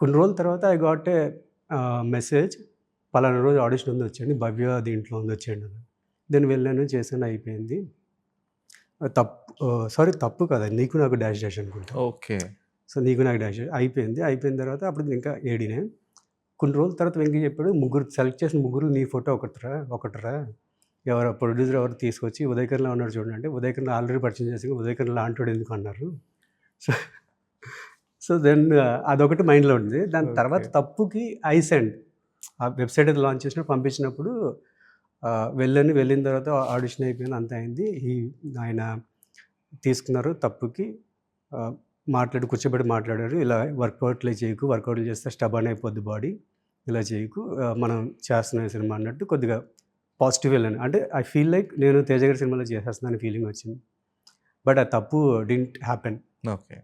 కొన్ని రోజుల తర్వాత ఐ గాట్ ఏ మెసేజ్, పలానా రోజు ఆడిషన్ ఉంది వచ్చేయండి, భవ్య దీంట్లో ఉంది వచ్చేయండి అని. నేను వెళ్ళాను, చేశాను, అయిపోయింది. తప్పు కదా, నీకు నాకు డాష్ డాష్ అనుకుంటా. ఓకే. సో నీకు నాకు డాష్ అయిపోయింది. అయిపోయిన తర్వాత అప్పుడు ఇంకా ఏడీనే. కొన్ని రోజుల తర్వాత వెంకీ చెప్పాడు, ముగ్గురు సెలెక్ట్ చేసిన ముగ్గురు నీ ఫోటో ఒకటిరా, ఎవరో ప్రొడ్యూసర్ ఎవరు తీసుకొచ్చి ఉదయకర్లో ఉన్నాడు చూడండి అంటే, ఉదయకర్లో ఆల్రెడీ పరిచయం చేసి ఉదయకర్లో లాంటి ఎందుకు అన్నారు. సో సో దెన్ అదొకటి మైండ్లో ఉంది. దాని తర్వాత తప్పుకి ఐసెండ్ ఆ వెబ్సైట్ అది లాంచ్ చేసినప్పుడు పంపించినప్పుడు వెళ్ళిన తర్వాత ఆడిషన్ అయిపోయింది, అంత అయింది. ఆయన తీసుకున్నారు తప్పుకి, కూర్చోబెట్టి మాట్లాడారు. ఇలా వర్కౌట్లు చేయకు, వర్కౌట్లు చేస్తే స్టబర్న్ అయిపోద్ది బాడీ, ఇలా చేయకు, మనం చేస్తున్నాం సినిమా అన్నట్టు కొద్దిగా పాజిటివ్ వెళ్ళాను. అంటే ఐ ఫీల్ లైక్ నేను తేజ గారి సినిమాలో చేసేస్తున్నాను ఫీలింగ్ వచ్చింది. బట్ ఆ తప్పు డింట్ హ్యాపెన్. ఓకే.